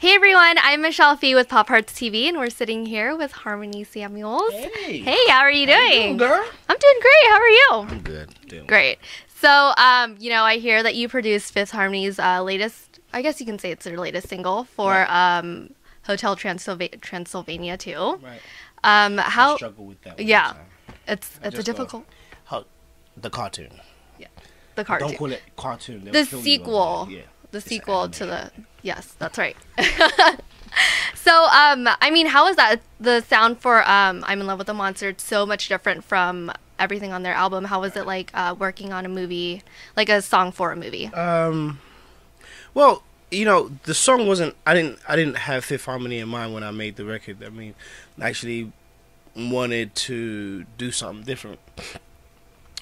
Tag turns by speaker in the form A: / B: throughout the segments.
A: Hey everyone, I'm Michelle Fee with Pop Hearts TV, and we're sitting here with Harmony Samuels.
B: Hey.
A: Hey, how are you doing?
B: How you doing, girl?
A: I'm doing great. How are you?
B: I'm good.
A: Great. So, you know, I hear that you produced Fifth Harmony's latest, I guess you can say it's their latest single for Hotel Transylvania 2.
B: Right.
A: How?
B: I struggle with that one.
A: Yeah,
B: Time.
A: it's a difficult.
B: The cartoon.
A: Yeah, the cartoon.
B: Don't call it cartoon.
A: The sequel.
B: Yeah.
A: The sequel to the. Yes, that's right. So, I mean, how is that? The sound for I'm in Love with a Monster, it's so much different from everything on their album. How was it like working on a movie, like a song for a movie?
B: Well, you know, the song wasn't. I didn't have Fifth Harmony in mind when I made the record. I mean, I actually wanted to do something different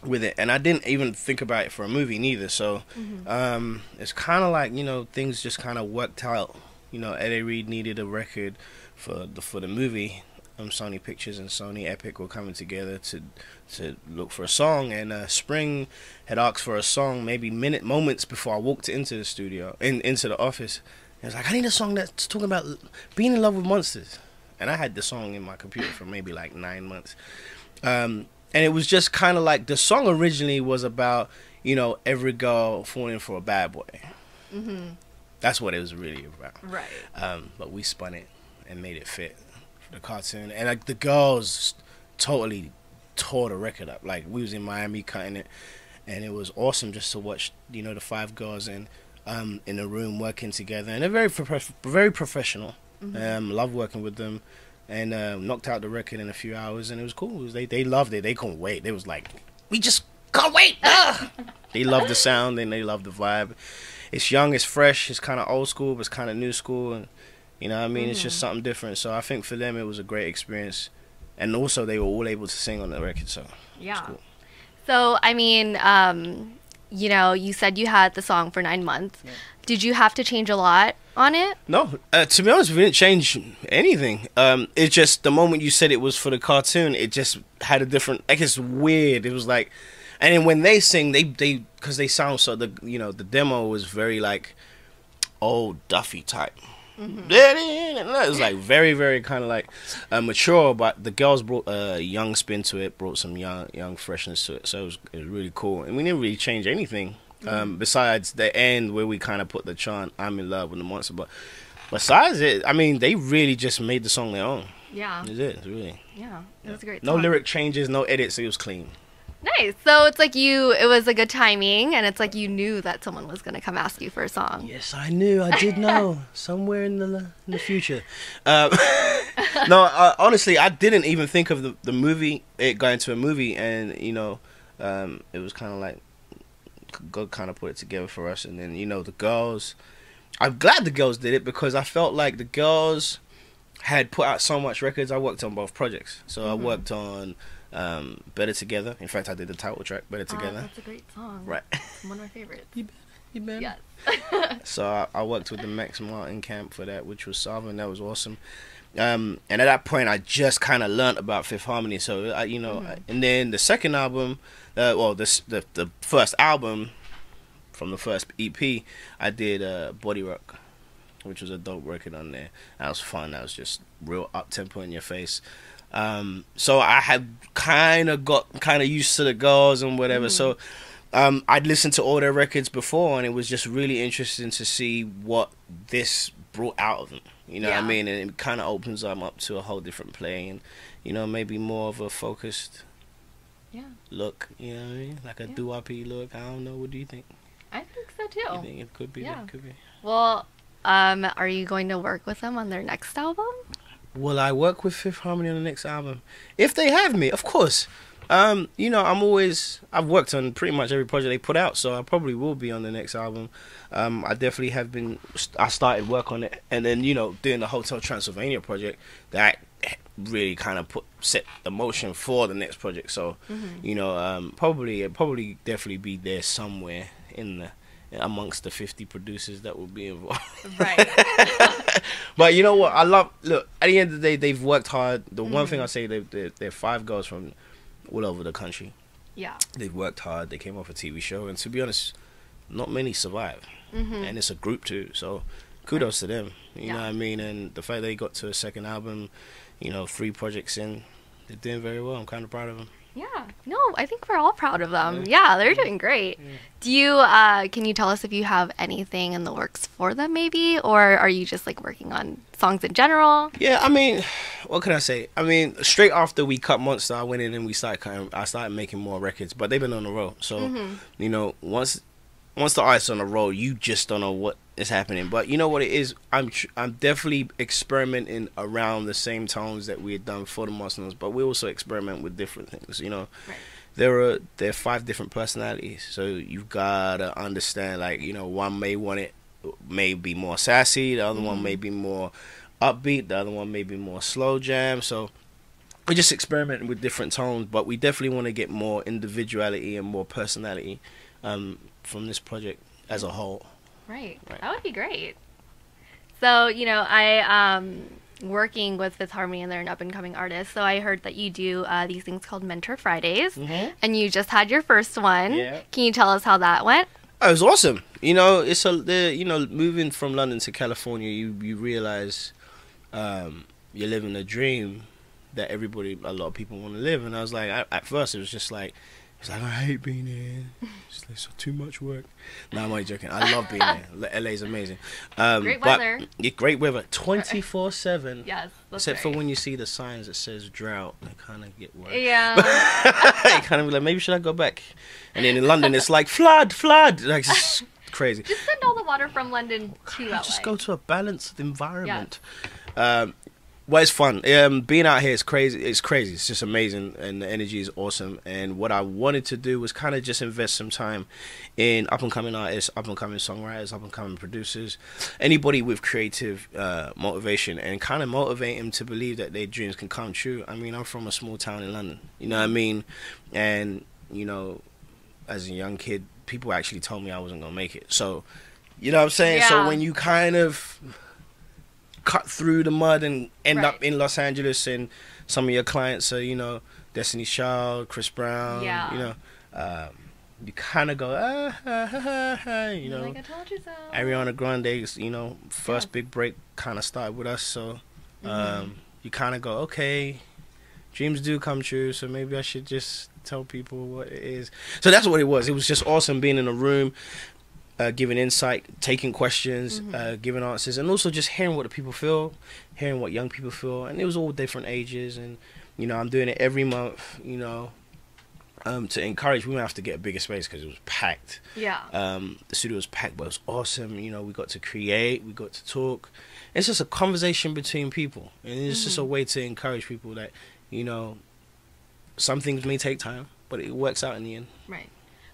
B: with it, and I didn't even think about it for a movie neither. So, it's kind of like, you know, things just kind of worked out. You know, Eddie Reed needed a record for the movie. Sony Pictures and Sony Epic were coming together to look for a song, and Spring had asked for a song maybe moments before I walked into the studio, into the office. And it was like, I need a song that's talking about being in love with monsters. And I had the song in my computer for maybe like 9 months. And it was just kind of like, the song originally was about, you know, every girl falling for a bad boy. That's what it was really about.
A: Right.
B: But we spun it and made it fit for the cartoon. And like, the girls totally tore the record up. Like, we was in Miami cutting it, and it was awesome just to watch, you know, the 5 girls in a room working together. And they're very professional. Love working with them. And knocked out the record in a few hours, and it was cool. They loved it. They couldn't wait. They was like, we just can't wait. They loved the sound, and they loved the vibe. It's young, it's fresh, it's kind of old school, but it's kind of new school, and you know what I mean? It's just something different. So I think for them it was a great experience, and also they were all able to sing on the record, so
A: yeah.
B: It's cool.
A: So I mean, you know, you said you had the song for 9 months. Yeah. Did you have to change a lot on it?
B: No, to be honest, we didn't change anything. It's just the moment you said it was for the cartoon, it just had a different, like, it's weird. It was like, and then when they sing, they because they sound so, you know, the demo was very like old Duffy type. It was like very, very kind of like mature, but the girls brought a young spin to it, brought some young freshness to it. So it was really cool, and we didn't really change anything. Besides the end where we kind of put the chant "I'm in love with the monster," but besides it, I mean, they really just made the song their own.
A: Yeah,
B: it is really.
A: Yeah, it was a great.
B: No
A: song.
B: Lyric changes, no edits. It was clean.
A: Nice. So it's like it was a good timing, and it's like you knew that someone was gonna come ask you for a song.
B: Yes, I knew. I did know somewhere in the future. No, honestly, I didn't even think of the movie, it going to a movie, and you know, it was kind of like, God kind of put it together for us. And then, you know, the girls, I'm glad the girls did it, because I felt like the girls had put out so much records. I worked on both projects, so I worked on Better Together. In fact, I did the title track, Better Together.
A: That's a great song.
B: Right.
A: It's one of my favorites.
B: You better.
A: Yes.
B: So I worked with the Max Martin camp for that, which was Sovereign. That was awesome. And at that point, I just kind of learned about Fifth Harmony. So you know, and then the second album, the first album from the first EP, I did Body Rock, which was a dope record on there. That was fun. That was just real up tempo in your face. So I had kind of used to the girls and whatever. So I'd listened to all their records before, and it was just really interesting to see what this brought out of them. You know what I mean? And it kind of opens them up to a whole different play, and you know, maybe more of a focused look. You know what I mean? Like a doo-wop-y look. I don't know. What do you think?
A: I think so too.
B: You think it could be?
A: Yeah.
B: It could be.
A: Well, are you going to work with them on their next album?
B: Will I work with Fifth Harmony on the next album? If they have me, of course. You know, I've worked on pretty much every project they put out, so I probably will be on the next album. I definitely have been. I started work on it, and then, you know, doing the Hotel Transylvania project, that really kind of set the motion for the next project. So, you know, probably definitely be there somewhere in amongst the 50 producers that will be involved.
A: Right.
B: But you know what? Look, at the end of the day, they've worked hard. The one thing I say, they're 5 girls from all over the country.
A: Yeah.
B: They've worked hard. They came off a TV show, and to be honest, not many survive. And it's a group too. So kudos to them. You know
A: Yeah.
B: what I mean? And the fact they got to a second album, 3 projects in, they're doing very well. I'm kind of proud of them.
A: Yeah. No, I think we're all proud of them. Yeah, they're doing great.
B: Yeah.
A: Do you can you tell us if you have anything in the works for them maybe, or are you just like working on songs in general?
B: Yeah, I mean, what can I say? I mean, straight after we cut Monster, I went in and I started making more records, but they've been on the road. So, once the artist's on the road, you just don't know what is happening. But you know what it is? I'm definitely experimenting around the same tones that we had done for the Muslims, but we also experiment with different things.
A: Right.
B: There are 5 different personalities, so you've gotta understand. Like, one may be more sassy, the other one may be more upbeat, the other one may be more slow jam. So we're just experimenting with different tones, but we definitely want to get more individuality and more personality from this project as a whole.
A: Right. That would be great. So, I working with Fifth Harmony, and they're an up-and-coming artist, so I heard that you do these things called Mentor Fridays, and you just had your first one.
B: Yeah.
A: Can you tell us how that went?
B: It was awesome. Moving from London to California, you realize you're living a dream that a lot of people want to live. And I was like, at first it was just like, I hate being here. It's too much work. No, I'm only joking. I love being here. LA's amazing.
A: Great weather.
B: Great weather. 24/7.
A: Yes.
B: Except for when you see the signs that says drought, they kind of get worried.
A: Yeah.
B: You kind of be like, maybe should I go back? And then in London, it's like flood. Like, it's crazy.
A: Just send all the water from London to LA.
B: Just go to a balanced environment. Well, it's fun. Being out here is crazy. It's crazy. It's just amazing, and the energy is awesome. And what I wanted to do was kind of just invest some time in up-and-coming artists, up-and-coming songwriters, up-and-coming producers, anybody with creative motivation, and kind of motivate them to believe that their dreams can come true. I mean, I'm from a small town in London. You know what I mean? And, as a young kid, people actually told me I wasn't going to make it. So, you know what I'm saying?
A: Yeah.
B: So when you kind of cut through the mud and end up in Los Angeles, and some of your clients are, Destiny's Child, Chris Brown, you kind of go, like
A: I told you so.
B: Ariana Grande, first big break kind of started with us, so you kind of go, okay, dreams do come true, so maybe I should just tell people what it is. So that's what it was. It was just awesome being in a room, giving insight, taking questions, giving answers, and also just hearing what the people feel, hearing what young people feel. And it was all different ages, and I'm doing it every month, to encourage. We might have to get a bigger space because it was packed.
A: Yeah.
B: The studio was packed, but it was awesome. We got to create, we got to talk. It's just a conversation between people, and it's just a way to encourage people that some things may take time, but it works out in the end.
A: Right.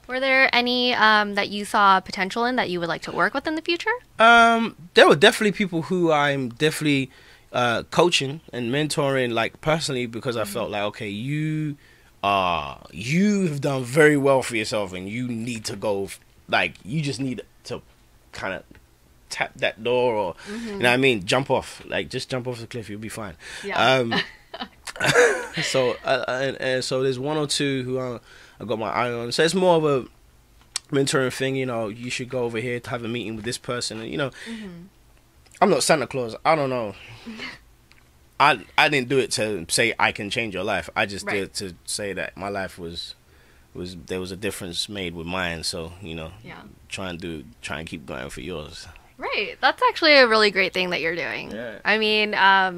A: Were there any that you saw potential in that you would like to work with in the future?
B: There were definitely people who I'm definitely coaching and mentoring, like personally, because I felt like, okay, you have done very well for yourself, and you need to go, like, you just need to kind of tap that door, or you know what I mean, jump off, like, just jump off the cliff, you'll be fine.
A: Yeah.
B: So and so there's 1 or 2 who I got my eye on. So it's more of a mentoring thing. You should go over here to have a meeting with this person. And I'm not Santa Claus. I don't know. I didn't do it to say I can change your life. I just did it to say that my life was there was a difference made with mine. So try and keep going for yours.
A: Right. That's actually a really great thing that you're doing.
B: Yeah.
A: I mean, not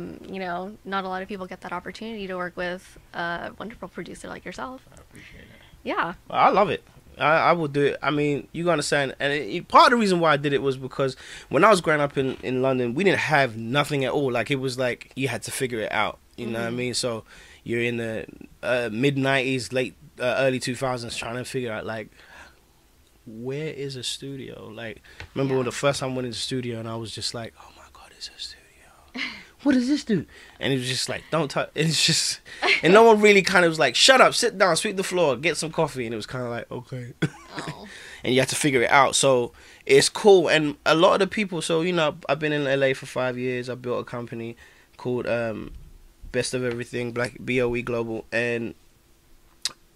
A: a lot of people get that opportunity to work with a wonderful producer like yourself.
B: I appreciate it.
A: Yeah.
B: I love it. I will do it. I mean, you understand. And part of the reason why I did it was because when I was growing up in London, we didn't have nothing at all. Like, it was like you had to figure it out. You know what I mean? So you're in the mid-90s, early 2000s trying to figure out, like, where is a studio? Like, remember when the first time I went in the studio and I was just like, oh my God, it's a studio. What does this do? And it was just like, don't touch. It's just, and no one really kind of was like, shut up, sit down, sweep the floor, get some coffee. And it was kind of like, okay.
A: Oh.
B: And you have to figure it out. So it's cool. And a lot of the people, so, I've been in LA for 5 years. I built a company called Best of Everything, BOE Global. And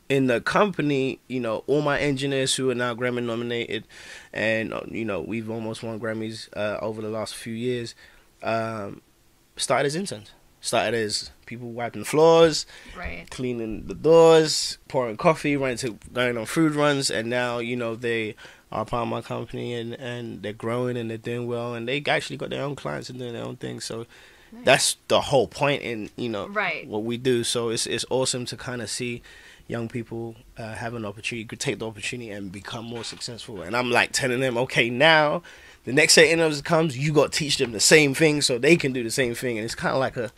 B: in the company, you know, all my engineers who are now Grammy nominated, and you know, we've almost won Grammys over the last few years. Started as interns. Started as people wiping floors,
A: Right.
B: cleaning the doors, pouring coffee, going on food runs, and now, you know, they are part of my company, and they're growing and they're doing well, and they actually got their own clients and doing their own thing. So
A: Nice.
B: that's the whole point in, you know,
A: Right.
B: what we do. So it's awesome to kind of see young people have an opportunity, could take the opportunity and become more successful. And I'm like telling them, okay, now the next set in comes, you got to teach them the same thing so they can do the same thing, and it's kind of like a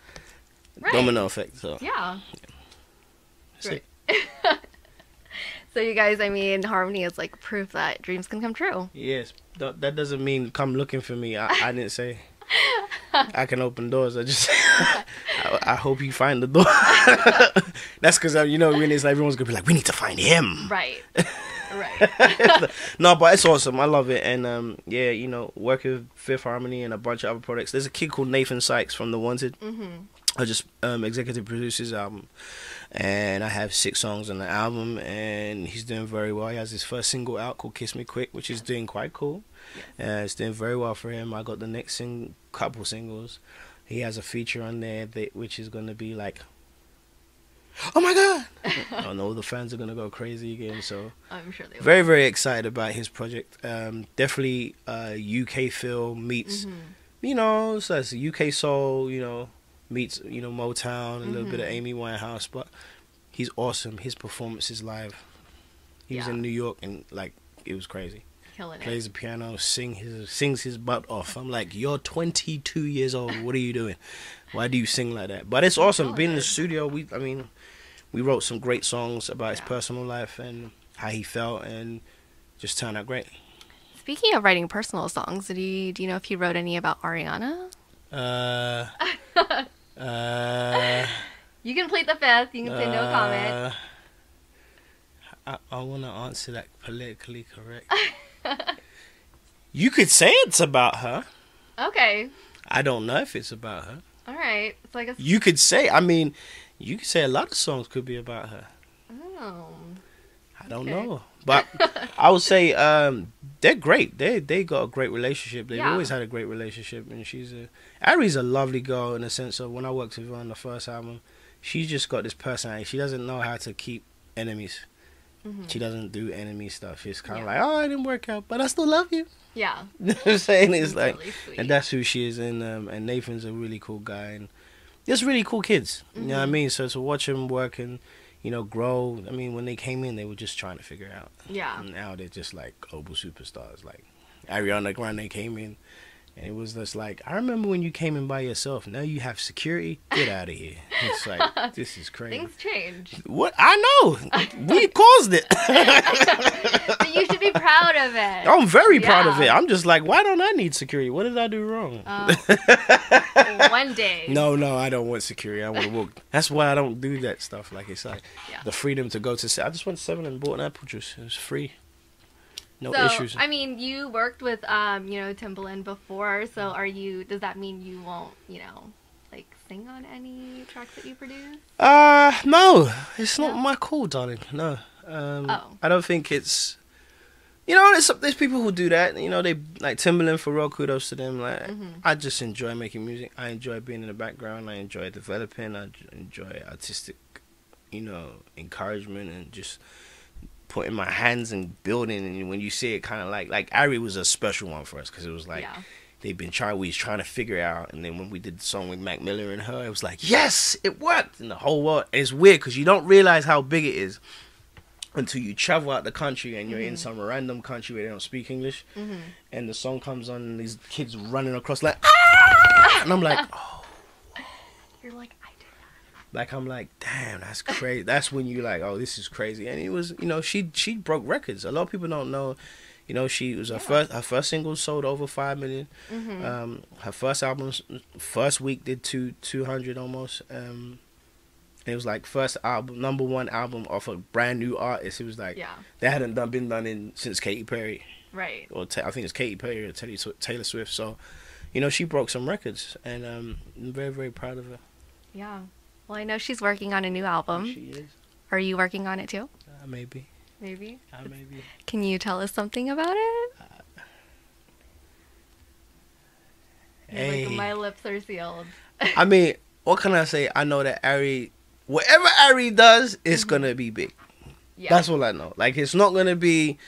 A: Right.
B: domino effect. So
A: Yeah.
B: that's
A: Right.
B: it.
A: So you guys, I mean, Harmony is like proof that dreams can come true.
B: Yes, that doesn't mean come looking for me. I didn't say I can open doors. I just I hope you find the door. That's because, you know, when it's like, everyone's gonna be like, we need to find him.
A: Right. Right.
B: No, but it's awesome. I love it. And yeah, you know, working with Fifth Harmony and a bunch of other products. There's a kid called Nathan Sykes from The Wanted.
A: Mm-hmm.
B: I just executive produced his album, and I have 6 songs on the album, and he's doing very well. He has his first single out called Kiss Me Quick, which is doing quite cool. It's doing very well for him. I got the next couple singles. He has a feature on there which is going to be like, oh my god. I know the fans are going to go crazy again. So
A: I'm sure they will.
B: very, very excited about his project. Definitely UK feel meets, you know, so it's UK soul, you know, meets, you know, Motown, a little bit of Amy Winehouse, but he's awesome. His performances live. He was in New York, and like, it was crazy.
A: Killing
B: Plays the piano, sings his butt off. I'm like, you're 22 years old. What are you doing? Why do you sing like that? But it's awesome. Being in the studio, we wrote some great songs about his personal life and how he felt, and just turned out great.
A: Speaking of writing personal songs, do you know if he wrote any about Ariana? You can plead the fifth. You can say no comment.
B: I want to answer that politically correct. You could say it's about her.
A: Okay.
B: I don't know if it's about her.
A: All right. So I guess.
B: You could say, you could say a lot of songs could be about her.
A: Oh.
B: I don't know. But I would say they're great. They got a great relationship. They've always had a great relationship, and Ari's a lovely girl in the sense of, when I worked with her on the first album, she's just got this personality. She doesn't know how to keep enemies. She doesn't do enemy stuff. It's kind of like, oh, it didn't work out, but I still love you.
A: Yeah.
B: You know what I'm saying? It's like,
A: really sweet.
B: and that's who she is. And Nathan's a really cool guy, and just really cool kids. You know what I mean? So to watch them work and, you know, grow. I mean, when they came in, they were just trying to figure it out.
A: Yeah.
B: And now they're just like global superstars. Like Ariana Grande came in, and it was just like, I remember when you came in by yourself. Now you have security. Get out of here. It's like, this is crazy.
A: Things change.
B: What? I know. We caused it.
A: But you should be proud of it.
B: I'm very proud of it. I'm just like, why don't I need security? What did I do wrong?
A: One day.
B: No, I don't want security. I want to walk. That's why I don't do that stuff. Like it's like the freedom to go to. I just went to 7 and bought an apple juice. It was free. No issues.
A: I mean, you worked with you know, Timbaland before, so does that mean you won't, you know, like sing on any tracks that you produce?
B: No. It's not my call, darling. No. I don't think it's, you know, there's people who do that. You know, they like Timbaland, for real, kudos to them. Like, I just enjoy making music. I enjoy being in the background. I enjoy developing. I enjoy artistic, you know, encouragement, and just putting my hands and building. And when you see it, kind of like Ari was a special one for us, because it was like we was trying to figure it out. And then when we did the song with Mac Miller and her, it was like, yes, it worked. And the whole world, and it's weird because you don't realize how big it is until you travel out the country and you're in some random country where they don't speak English, and the song comes on and these kids running across like, ah! And I'm like, oh.
A: You're like, I did that.
B: Like, I'm like, damn, that's crazy. That's when you like, oh, this is crazy. And it was, you know, she broke records. A lot of people don't know, you know, she was her first single sold over 5 million. Her first album, first week did 200 almost. It was like first album, #1 album off a brand new artist. It was like they hadn't been done since Katy Perry,
A: right?
B: Or I think it's Katy Perry or Taylor Swift. So, you know, she broke some records, and I'm very, very proud of her.
A: Yeah. Well, I know she's working on a new album.
B: She is.
A: Are you working on it too?
B: Maybe.
A: Maybe.
B: Maybe.
A: Can you tell us something about it? You're
B: Hey.
A: like, my lips are sealed.
B: I mean, what can I say? I know that Ari, whatever Ari does, it's gonna be big.
A: Yeah.
B: That's all I know. Like, it's gonna be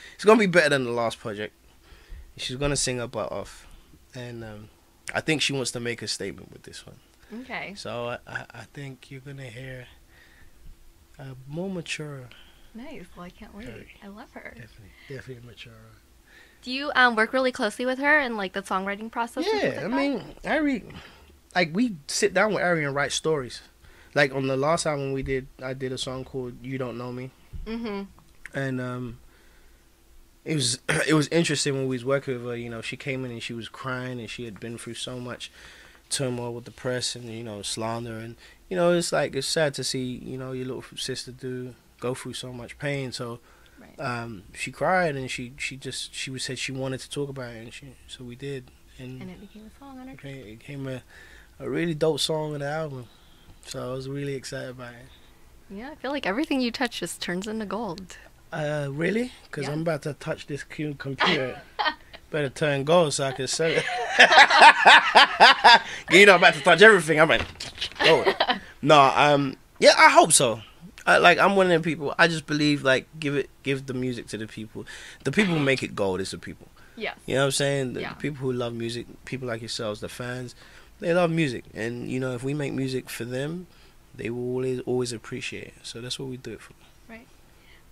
B: better than the last project. She's gonna sing her butt off, and I think she wants to make a statement with this one.
A: Okay.
B: So I think you're gonna hear a more mature.
A: Nice. Well, I can't wait.
B: Ari.
A: I love her.
B: Definitely mature.
A: Do you work really closely with her in like the songwriting process?
B: Yeah, I mean, Ari, like, we sit down with Ari and write stories. Like, on the last album I did a song called "You Don't Know Me," and it was interesting when we was working with her. You know, she came in and she was crying, and she had been through so much turmoil with the press and, you know, slander, and, you know, it's like, it's sad to see, you know, your little sister go through so much pain. So she cried, and she said she wanted to talk about it, and so we did, and
A: it became a song on her.
B: it became a really dope song on the album. So I was really excited about it.
A: Yeah, I feel like everything you touch just turns into gold.
B: Really? Because
A: Yeah.
B: I'm about to touch this computer. Better turn gold so I can sell it. You know, I'm about to touch everything. I'm like, gold. No, yeah, I hope so. I'm one of them people. I just believe, like, give the music to the people. The people who make it gold is the people.
A: Yes.
B: You know what I'm saying? The
A: Yeah.
B: people who love music, people like yourselves, the fans, they love music. And, you know, if we make music for them, they will always appreciate it. So that's what we do it for.
A: Right.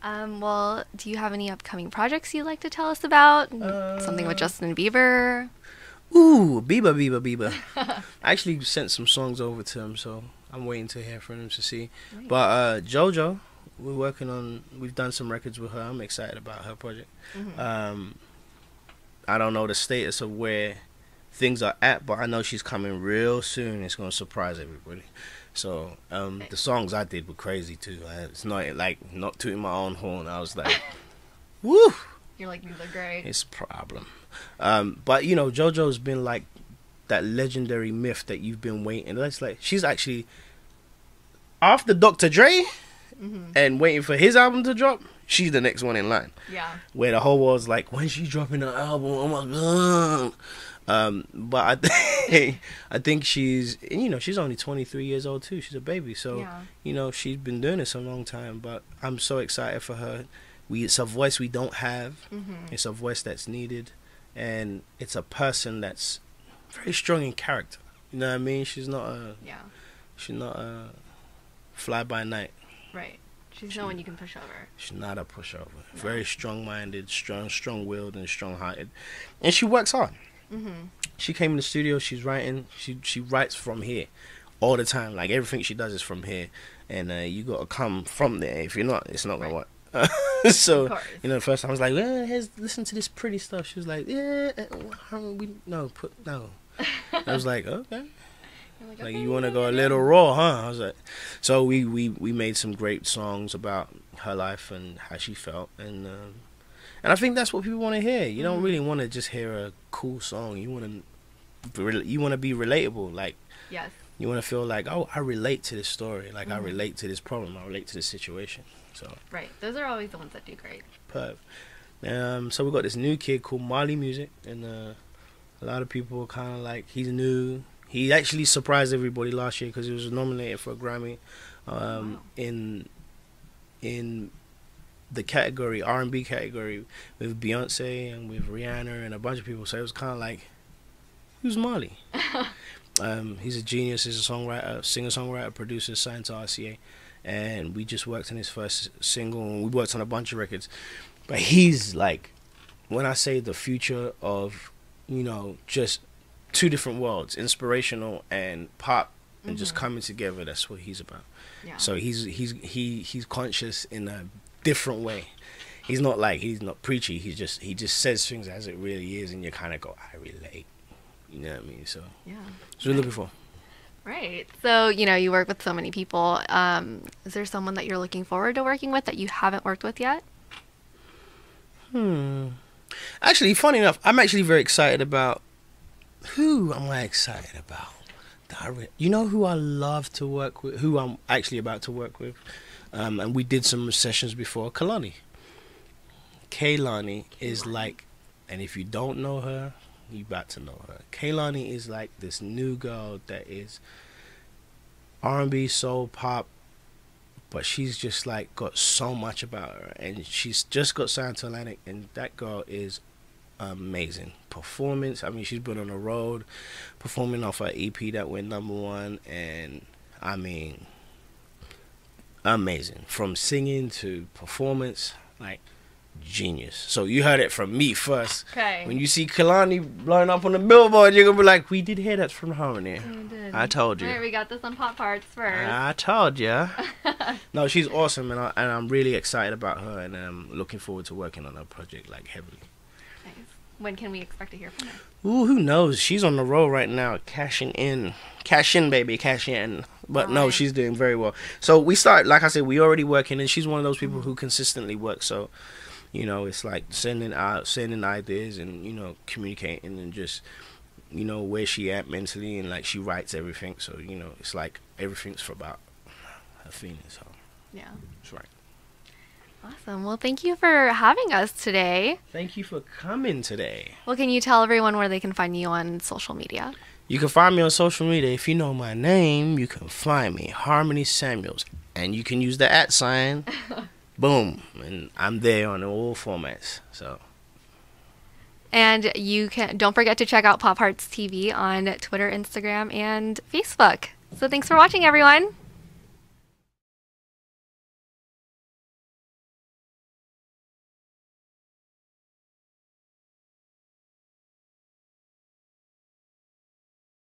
A: Well, do you have any upcoming projects you'd like to tell us about? Something with Justin Bieber?
B: Ooh, Bieber. I actually sent some songs over to him, so I'm waiting to hear from him to see.
A: Right.
B: But JoJo, we've done some records with her. I'm excited about her project. I don't know the status of where things are at, but I know she's coming real soon. It's gonna surprise everybody. So the songs I did were crazy too. It's not like not tooting my own horn. I was like, woo!
A: You're like, these are great.
B: It's a problem. But, you know, JoJo's been like that legendary myth that you've been waiting. That's like, she's actually, after Dr. Dre and waiting for his album to drop, she's the next one in line.
A: Yeah.
B: Where the whole world's like, when's she dropping her album? Oh my God. But I think she's, you know, she's only 23 years old too. She's a baby. So,
A: Yeah.
B: you know, she's been doing this a long time. But I'm so excited for her. It's a voice we don't have. It's a voice that's needed, and it's a person that's very strong in character. You know what I mean? She's not a fly by night.
A: Right. She's no one you can push over.
B: She's not a pushover. No. Very strong-minded, strong-willed, and strong-hearted, and she works hard. She came in the studio. She's writing. She writes from here all the time. Like, everything she does is from here, and you gotta come from there. If you're not, it's not gonna work. So, you know, the first time I was like, listen to this pretty stuff. She was like, no. I was like, okay. Like, you want to go a little raw, huh? I was like, so we made some great songs about her life and how she felt, and I think that's what people want to hear. You don't really want to just hear a cool song. You want to be relatable. Like,
A: yes. You
B: want to feel like, oh, I relate to this story. Like, I relate to this problem. I relate to this situation. So
A: right, those are always the ones that do great.
B: Perfect. So we got this new kid called Marley Music, and a lot of people are kind of like, he's new. He actually surprised everybody last year because he was nominated for a Grammy in the category, R&B category, with Beyonce and with Rihanna and a bunch of people. So it was kind of like, who's Marley? He's a genius. He's a songwriter, singer-songwriter, producer, signed to RCA. And we just worked on his first single, and we worked on a bunch of records. But he's like, when I say the future of, you know, just two different worlds, inspirational and pop, and just coming together, that's what he's about. Yeah. So he's conscious in a different way. He's not preachy. He just says things as it really is, and you kind of go, I relate. You know what I mean? So yeah, that's what we're looking for.
A: Right. So, you know, you work with so many people. Is there someone that you're looking forward to working with that you haven't worked with yet?
B: Actually, funny enough, I'm actually very excited about... Who am I excited about? You know who I love to work with? Who I'm actually about to work with? And we did some sessions before. Kaylani is like, and if you don't know her, you about to know her. Kaylani is like this new girl that is R&B, soul, pop, but she's just like got so much about her, and she's just got signed to Atlantic, and that girl is amazing. Performance, I mean, she's been on the road performing off her EP that went #1, and I mean, amazing. From singing to performance, like, genius. So you heard it from me first.
A: Okay.
B: When you see Kalani blowing up on the billboard, you're gonna be like, we did hear that from Harmony.
A: We did.
B: I told you.
A: All right, we got this on Pop Parts first.
B: I told ya. No, she's awesome, and I'm really excited about her, and I'm looking forward to working on her project like heavily.
A: Nice. When can we expect to hear from her?
B: Ooh, who knows? She's on the roll right now, cashing in. Cash in, baby, cash in. But no,
A: Alright.
B: she's doing very well. So we start, like I said, we already working, and she's one of those people who consistently work. So, you know, it's like sending ideas, and, you know, communicating, and just, you know, where she at mentally, and like she writes everything. So, you know, it's like everything's for about her feelings. So
A: Yeah.
B: that's right.
A: Awesome. Well, thank you for having us today.
B: Thank you for coming today.
A: Well, can you tell everyone where they can find you on social media?
B: You can find me on social media. If you know my name, you can find me, Harmony Samuels, and you can use the @. Boom, and I'm there on all formats. So,
A: And don't forget to check out Pop Hearts TV on Twitter, Instagram, and Facebook. So thanks for watching, everyone.